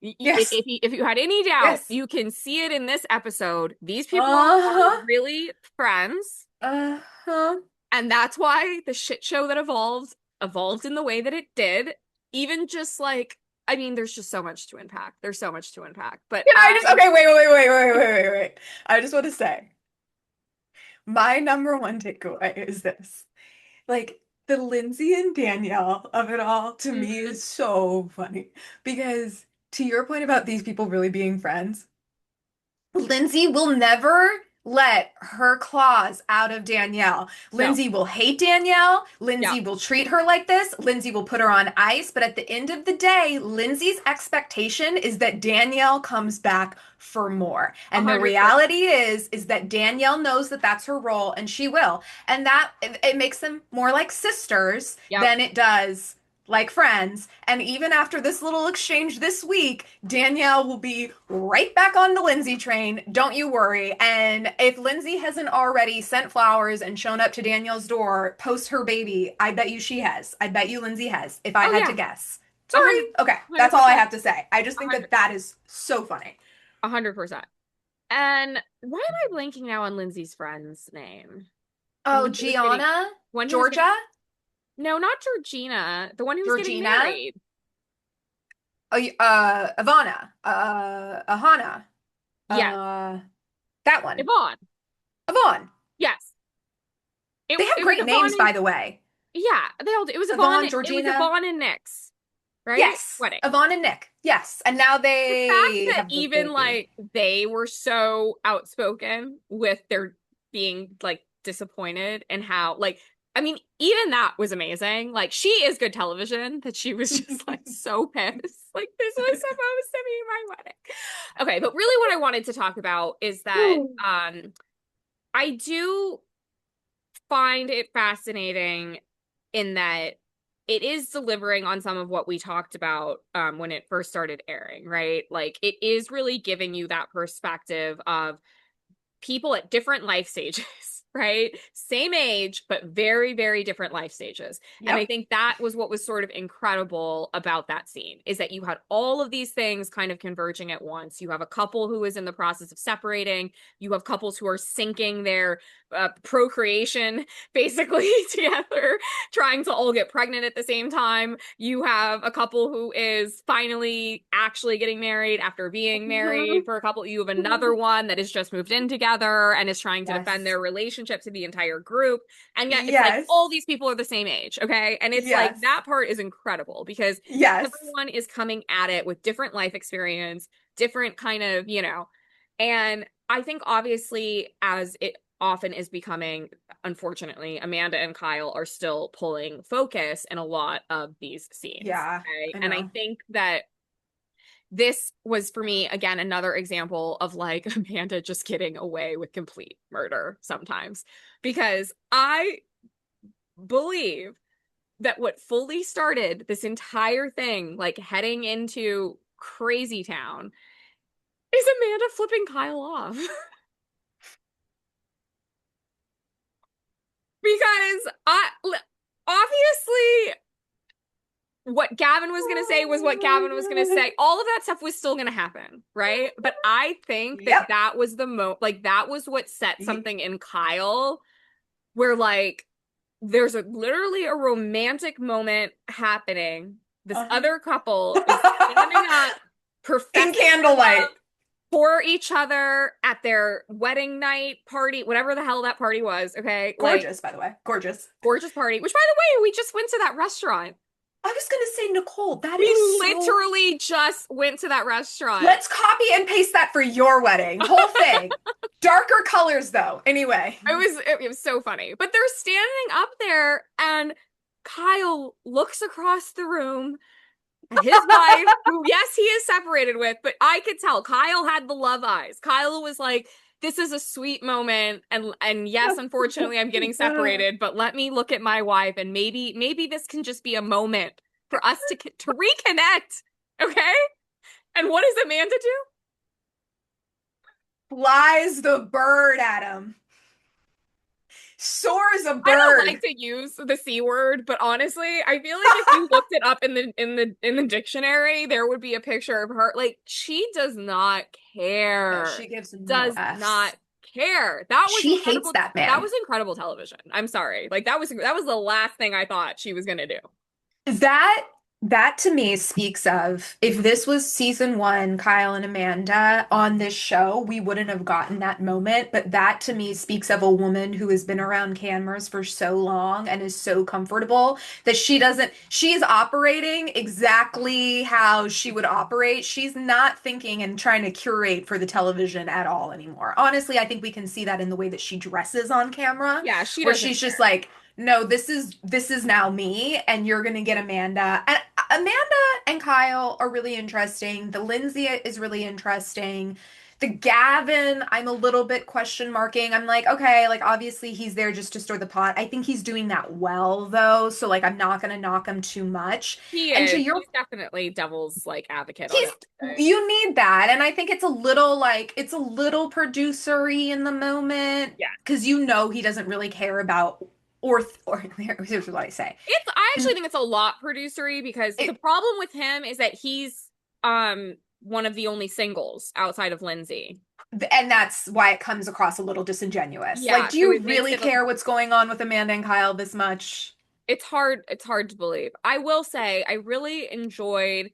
Yes. If you had any doubt, Yes. you can see it in this episode. These people are Uh-huh. really friends, Uh-huh. and that's why the shit show that evolved in the way that it did. Even just like, I mean, there's just so much to unpack. There's so much to unpack. But Can I just, okay, wait. I just want to say, my number one takeaway is this. Like, the Lindsay and Danielle of it all to me Mhm. is so funny because to your point about these people really being friends, Lindsay will never let her claws out of Danielle. No. Lindsay will hate Danielle. Yeah. Lindsay will treat her like this. Lindsay will put her on ice. But at the end of the day, Lindsay's expectation is that Danielle comes back for more. And the 100%. reality is that Danielle knows that that's her role and she will. And that it makes them more like sisters Yep. than it does like friends. And even after this little exchange this week, Danielle will be right back on the Lindsay train. Don't you worry. And if Lindsay hasn't already sent flowers and shown up to Danielle's door post her baby, I bet you she has. I bet you Lindsay has, if I Oh had to yeah. guess. A Sorry. hundred, Okay, hundred that's all I percent. have to say. I just A think hundred, that that is so funny. 100%. And why am I blanking now on Lindsay's friend's name? The Oh, one who was getting, Gianna? one who was getting, Georgia? no, not Georgina, the one who was getting Georgina? married. Oh, Ivana? Ahana? Yes, Uh, that one. Yvonne. Yvonne. Yes. They have It was great Yvonne names, and by the way. yeah, they all did. Yvonne, It was Georgina. Yvonne and Nick's, right? Yes, Wedding. Yvonne and Nick. Yes, and now The fact they that have the even baby. like they were so outspoken with their being like disappointed and how like I mean, even that was amazing. Like she is good television that she was just like so pissed. Like this was supposed to be my wedding. Okay, but really what I wanted to talk about is that I do find it fascinating in that it is delivering on some of what we talked about when it first started airing, right? Like it is really giving you that perspective of people at different life stages, right? Same age, but very, very different life stages. And I Yep. think that was what was sort of incredible about that scene is that you had all of these things kind of converging at once. You have a couple who is in the process of separating. You have couples who are syncing their procreation basically together, trying to all get pregnant at the same time. You have a couple who is finally actually getting married after being married for a couple. You have another one that has just moved in together and is trying to defend Yes. their relationship to the entire group. And yet it's like Yes. all these people are the same age, okay? And it's like Yes. that part is incredible because Yes. everyone is coming at it with different life experience, different kind of, you know, and I think obviously as it often is becoming, unfortunately, Amanda and Kyle are still pulling focus in a lot of these scenes. Yeah, Okay. I And I know. think that this was for me, again, another example of like Amanda just getting away with complete murder sometimes. Because I believe that what fully started this entire thing, like heading into crazy town, is Amanda flipping Kyle off. Because I obviously what Gavin was going to say was what Gavin was going to say. All of that stuff was still going to happen, right? But I think that Yep. that was like that was what set Y- something in Kyle where like there's literally a romantic moment happening. This uh-huh. other couple is standing up, In professing their candlelight. love for each other at their wedding night party, whatever the hell that party was. Okay. Like, Gorgeous, by the way. Gorgeous. gorgeous party, which by the way, we just went to that restaurant. I was gonna say, Nicole, that We is so. literally just went to that restaurant. Let's copy and paste that for your wedding. Whole thing. Darker color colors though. Anyway. It was so funny. But they're standing up there and Kyle looks across the room at his wife, who yes, he is separated with, but I could tell Kyle had the love eyes. Kyle was like, this is a sweet moment and yes, unfortunately I'm getting separated, but let me look at my wife and maybe this can just be a moment for us to reconnect. Okay? And what does Amanda do? Flies the bird at him. Soars a I don't like bird. to use the C word, but honestly, I feel like if you looked it up in the dictionary, there would be a picture of her. Like she does not No, care. she gives him no Does not F's. care. That was She hates incredible. that That man. was incredible television. I'm sorry. Like that was the last thing I thought she was gonna do. That that to me speaks of if this was season one, Kyle and Amanda on this show, we wouldn't have gotten that moment. But that to me speaks of a woman who has been around cameras for so long and is so comfortable that she's operating exactly how she would operate. She's not thinking and trying to curate for the television at all anymore. Honestly, I think we can see that in the way that she dresses on camera, Yeah, she where doesn't she's just care. like, no, this is now me, and you're gonna get Amanda. And Amanda and Kyle are really interesting. The Lindsay is really interesting. The Gavin, I'm a little bit question marking. I'm like, okay, like obviously he's there just to stir the pot. I think he's doing that well though, so like I'm not gonna knock him too much. He And to is. your He's definitely devil's like advocate on he's everything. you need that. And I think it's a little like it's a little producery in the moment Yeah. because he doesn't really care about or here's what I say. I actually think it's a lot producery because the It, problem with him is that he's one of the only singles outside of Lindsay. and that's why it comes across a little disingenuous. Like, Yeah, do so you it makes really it care what's going on with Amanda and Kyle this much? it's hard to believe. I will say I really enjoyed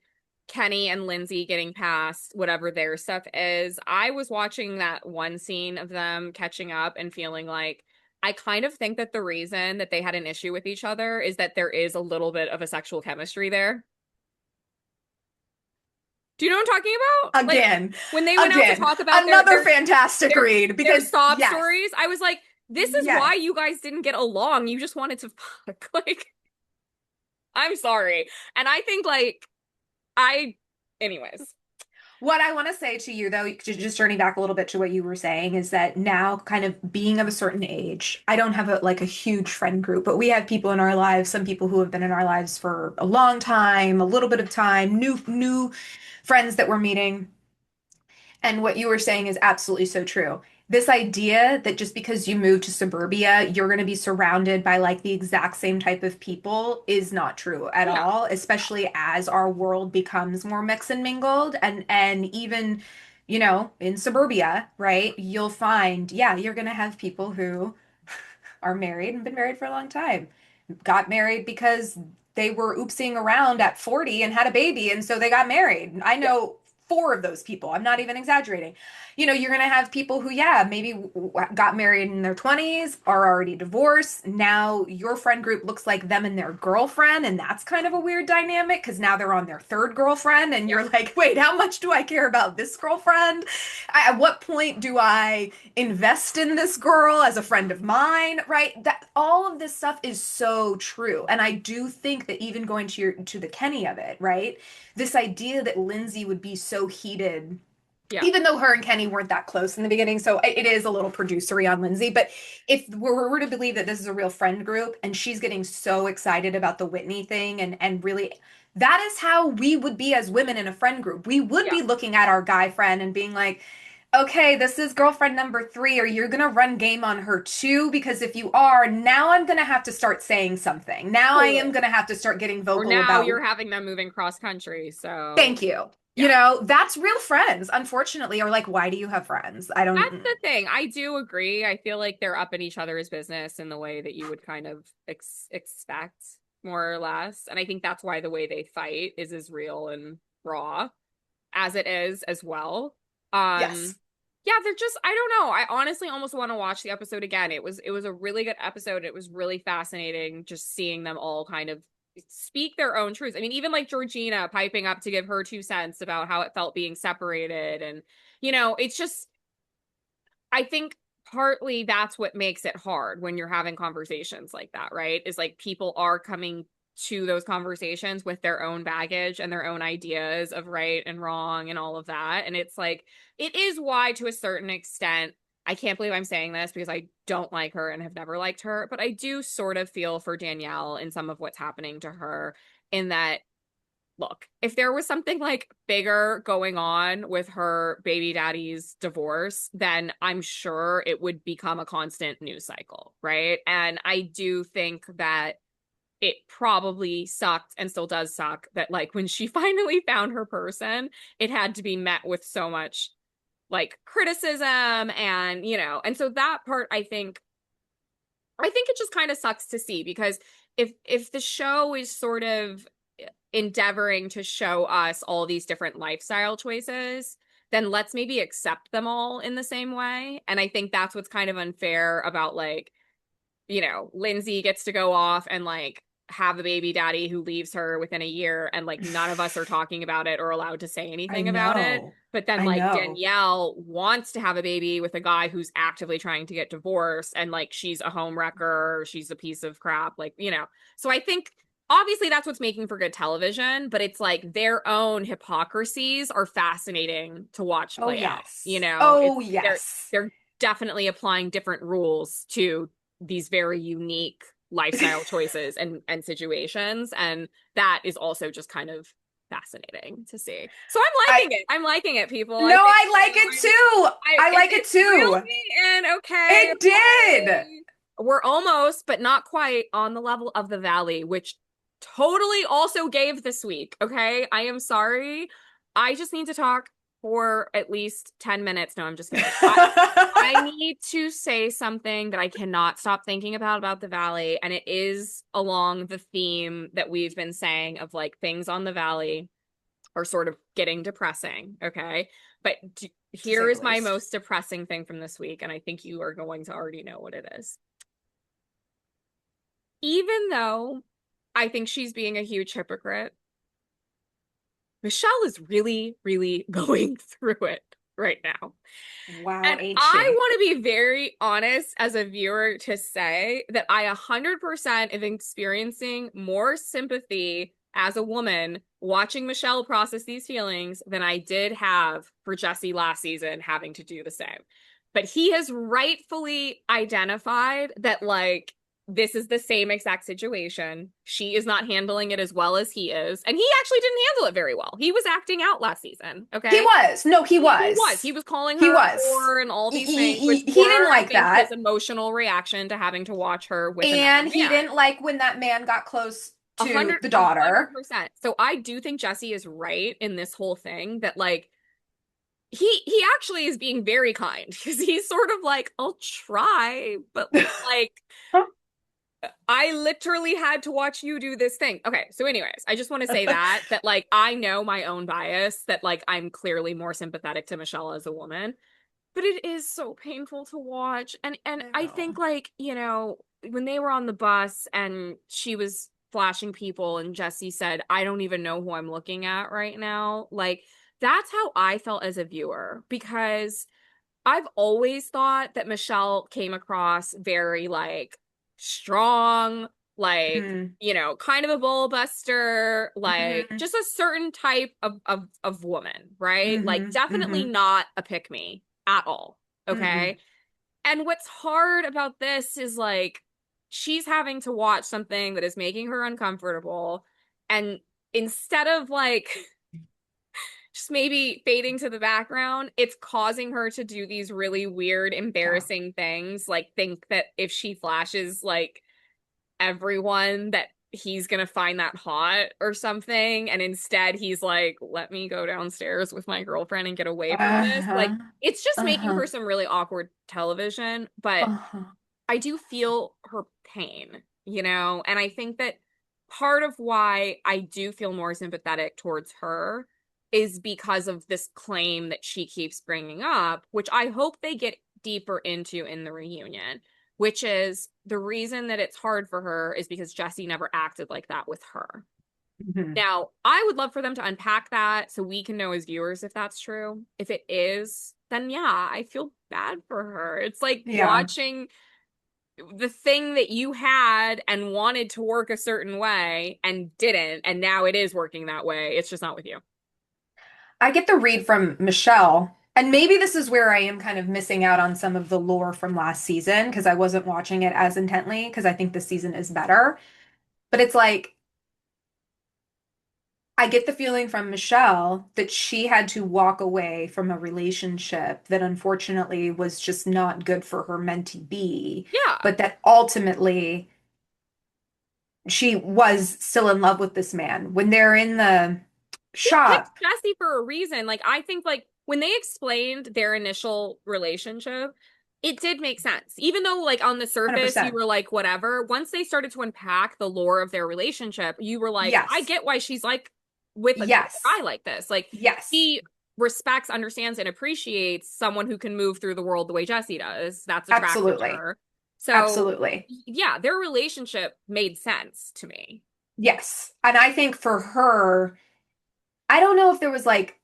Kenny and Lindsay getting past whatever their stuff is. I was watching that one scene of them catching up and feeling like I kind of think that the reason that they had an issue with each other is that there is a little bit of a sexual chemistry there. Do you know what I'm talking about? Like Again, when they went out to again, talk about their another their fantastic their read their because sob yes, stories, I was like, this is yes. why you guys didn't get along. You just wanted to fuck. Like, I'm sorry. And I think like I anyways. What I want to say to you, though, just turning back a little bit to what you were saying, is that now, kind of being of a certain age, I don't have like a huge friend group, but we have people in our lives, some people who have been in our lives for a long time, a little bit of time, new friends that we're meeting. And what you were saying is absolutely so true. This idea that just because you move to suburbia, you're going to be surrounded by like the exact same type of people is not true at No. all, especially as our world becomes more mixed and mingled and even, in suburbia, right? You'll find, yeah, you're going to have people who are married and been married for a long time. Got married because they were oopsing around at 40 and had a baby, and so they got married. I Yeah. know four of those people. I'm not even exaggerating. You're going to have people who, yeah, maybe got married in their 20s, are already divorced. Now your friend group looks like them and their girlfriend, and that's kind of a weird dynamic because now they're on their third girlfriend, and Yeah. you're like, wait, how much do I care about this girlfriend? At what point do I invest in this girl as a friend of mine, right? That all of this stuff is so true. And I do think that even going to the Kenny of it, right? This idea that Lindsay would be so heated, Yeah. even though her and Kenny weren't that close in the beginning, so it is a little producery on Lindsay. But if we're to believe that this is a real friend group and she's getting so excited about the Whitney thing and really that is how we would be as women in a friend group. We would Yeah. be looking at our guy friend and being like, okay, this is girlfriend number three. Are you gonna run game on her too? Because if you are, now I'm gonna have to start saying something. Now I am Totally. gonna have to start getting Or vocal now about you're having them moving cross country, so thank you. yeah. That's real friends, unfortunately, or like, why do you have friends? I That's don't. the thing. I do agree. I feel like they're up in each other's business in the way that you would kind of expect, more or less. And I think that's why the way they fight is as real and raw as it is as well. Um, Yes. yeah, they're just I don't know. I honestly almost want to watch the episode again. It was a really good episode. It was really fascinating just seeing them all kind of speak their own truths. I mean, even like Georgina piping up to give her 2 cents about how it felt being separated and it's just I think partly that's what makes it hard when you're having conversations like that, right? Is like people are coming to those conversations with their own baggage and their own ideas of right and wrong and all of that. And it's like, it is why, to a certain extent, I can't believe I'm saying this because I don't like her and have never liked her, but I do sort of feel for Danielle in some of what's happening to her, in that, look, if there was something like bigger going on with her baby daddy's divorce, then I'm sure it would become a constant news cycle, right? And I do think that it probably sucked and still does suck that, like, when she finally found her person, it had to be met with so much like criticism, and and so that part, I think it just kind of sucks to see, because if the show is sort of endeavoring to show us all these different lifestyle choices, then let's maybe accept them all in the same way. And I think that's what's kind of unfair about, like, Lindsay gets to go off and like have the baby daddy who leaves her within a year, and like none of us are talking about it or allowed to say I anything about it. know. But then I like know. Danielle wants to have a baby with a guy who's actively trying to get divorced, and like she's a home wrecker, she's a piece of crap, like. So I think obviously that's what's making for good television, but it's like their own hypocrisies are fascinating to watch Oh, play out. yes. It's Oh, they're yes. they're definitely applying different rules to these very unique lifestyle choices and situations, and that is also just kind of fascinating to see. So I I'm liking it, people. I no, think I like it too. I like it it reeled too. me in. Okay, It did. okay, we're almost but not quite on the level of the Valley, which totally also gave this week. Okay, I am sorry, I just need to talk for at least 10 minutes. No, I'm just kidding. I need to say something that I cannot stop thinking about the Valley, and it is along the theme that we've been saying of like things on the Valley are sort of getting depressing, okay? But To say here the is my least. most depressing thing from this week, and I think you are going to already know what it is. Even though I think she's being a huge hypocrite, Michelle is really, really going through it right now. Wow, And ain't I she? want to be very honest as a viewer to say that I 100% am experiencing more sympathy as a woman watching Michelle process these feelings than I did have for Jesse last season having to do the same. But he has rightfully identified that, like, this is the same exact situation. She is not handling it as well as he is. And he actually didn't handle it very well. He was acting out last season, He okay? was. No, he He was. was. He was calling He her a was. whore and all He, these things, which he were, didn't I like think, his that. emotional reaction to having to watch her with another And he man. didn't like when that man got close A to hundred, the a hundred daughter. percent. So I do think Jesse is right in this whole thing, that like he actually is being very kind, because he's sort of like, I'll try, but like I literally had to watch you do this thing. Okay, so anyways, I just want to say that like I know my own bias, that like I'm clearly more sympathetic to Michelle as a woman, but it is so painful to watch. And I I know. think, like, when they were on the bus and she was flashing people and Jesse said, I don't even know who I'm looking at right now. Like, that's how I felt as a viewer, because I've always thought that Michelle came across very like strong, like, Mm, kind of a bull buster, like hmm just a certain type of woman, right? Like hmm definitely hmm not a pick me at all. mm Okay. And what's hard about this is like she's having to watch something that is making her uncomfortable. And instead of like just maybe fading to the background, it's causing her to do these really weird, Yeah. embarrassing things. Like, think that if she flashes like everyone, that he's gonna find that hot or something. And instead, he's like, let me go downstairs with my girlfriend and get away from this. Like, Uh-huh. it's just making Uh-huh. for some really awkward television. But Uh-huh. I do feel her pain, and I think that part of why I do feel more sympathetic towards her is because of this claim that she keeps bringing up, which I hope they get deeper into in the reunion, which is the reason that it's hard for her is because Jesse never acted like that with her. Mhm. Now, I would love for them to unpack that so we can know as viewers if that's true. If it is, then yeah, I feel bad for her. It's like Yeah. watching the thing that you had and wanted to work a certain way and didn't, and now it is working that way. It's just not with you. I get the read from Michelle, and maybe this is where I am kind of missing out on some of the lore from last season because I wasn't watching it as intently because I think this season is better. But it's like I get the feeling from Michelle that she had to walk away from a relationship that unfortunately was just not good for her meant to be, Yeah. but that ultimately she was still in love with this man. When they're in the He picked shop, Jesse for a reason. Like, I think, like, when they explained their initial relationship, it did make sense. Even though, like, on the surface, you 100%. were like, whatever. Once they started to unpack the lore of their relationship, you were like, I Yes. get why she's like with a Yes. guy like this. Like, Yes. he respects, understands, and appreciates someone who can move through the world the way Jesse does. That's attractive to Absolutely. her. So, Absolutely. yeah, their relationship made sense to me. Yes. And I think for her, I don't know if there was like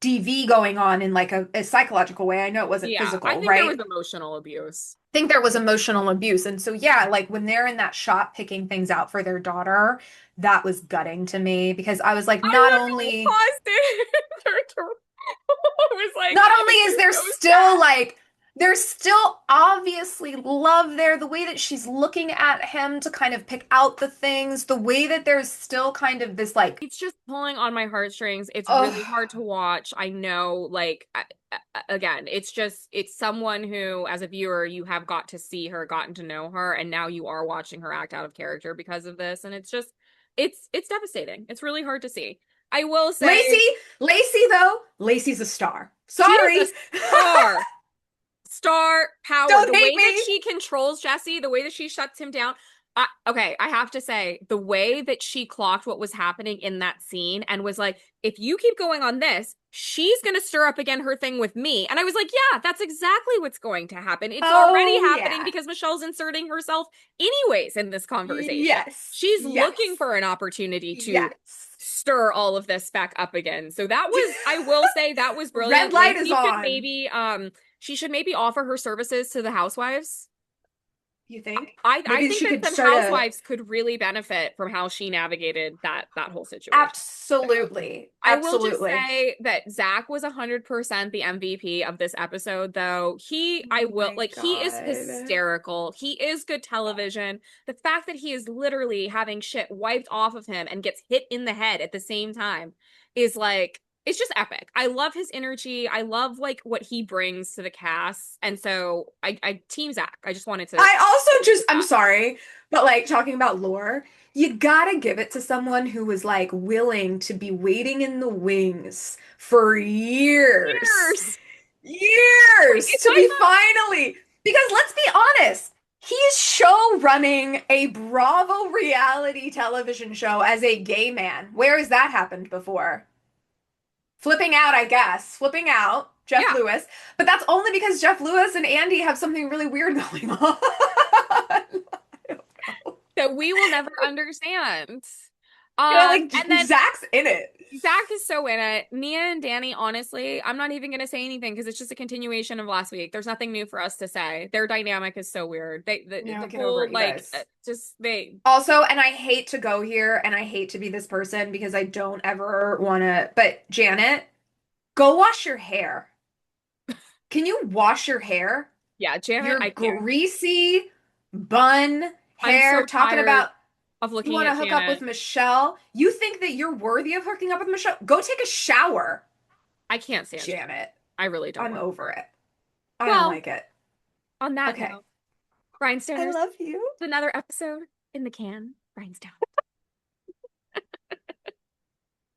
DV going on in like a psychological way. I know it wasn't Yeah, I physical, think there was right? emotional abuse. Think there was emotional abuse. And so, yeah, like when they're in that shop picking things out for their daughter, that was gutting to me because I was like, I literally paused it. I was like, not only this is is there so still sad. like, there's still obviously love there, the way that she's looking at him to kind of pick out the things, the way that there's still kind of this like, It's just pulling on my heartstrings. It's oh, really hard to watch. I know, like, again, it's someone who, as a viewer, you have got to see her, gotten to know her, and now you are watching her act out of character because of this. And it's just, it's devastating. It's really hard to see. I will say, Lacey, Lacey though, Lacey's a star. she is a Sorry. star. Star power. Don't The hate way that me. she controls Jesse, the way that she shuts him down. Okay, I have to say, the way that she clocked what was happening in that scene and was like, if you keep going on this, she's going to stir up again her thing with me. And I was like, yeah, that's exactly what's going to happen. It's already Oh happening yeah. because Michelle's inserting herself anyways in this conversation. Yes. She's looking Yes. for an opportunity to Yes. stir all of this back up again. So that was, I will say, that was Red brilliant. light is Lacey should on. maybe she should maybe offer her services to the housewives. You think? I Maybe think she that could some start a housewives could really benefit from how she navigated that whole situation. So absolutely. I will just Absolutely. say that Zach was 100% the MVP of this episode, though. I Oh will, my like, he is God. hysterical. He is good television. The fact that he is literally having shit wiped off of him and gets hit in the head at the same time is like, it's just epic. I love his energy. I love like what he brings to the cast. And so I team Zach. I just wanted to I also leave just, with I'm that. sorry, but like talking about lore, you gotta give it to someone who was like willing to be waiting in the wings for years, Years. years It's to I be thought finally, because let's be honest, he's show running a Bravo reality television show as a gay man. Where has that happened before? Flipping out, I guess. Flipping out, Jeff yeah, Lewis. But that's only because Jeff Lewis and Andy have something really weird going on. I don't know. that we will never understand. Like And then Zach's in it. Zach is so in it. Nia and Danny, honestly, I'm not even gonna say anything because it's just a continuation of last week. There's nothing new for us to say. Their dynamic is so weird. Yeah, The get over whole it, you like guys. just they Also, and I hate to go here and I hate to be this person because I don't ever want to, but Janet, go wash your hair. Can you wash your hair? yeah, Janet, Your I can't. greasy bun I'm hair so talking tired about of you looking want to at hook up with Janet. Michelle? You think that you're worthy of hooking up with Michelle? Go take a shower, I can't stand Janet. Janet. I really don't I'm want over her. it. I don't Well, like it. on that Okay. note, I Rhinestoners, love you. another episode in the can. Rhinestone.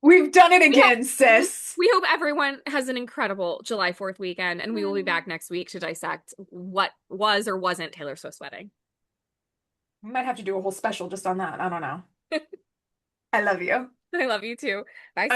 We've done it We hope again, sis. we hope everyone has an incredible July 4th weekend, and we will be Mm. back next week to dissect what was or wasn't Taylor Swift's wedding. We might have to do a whole special just on that. I don't know. I love you. I love you too. Bye.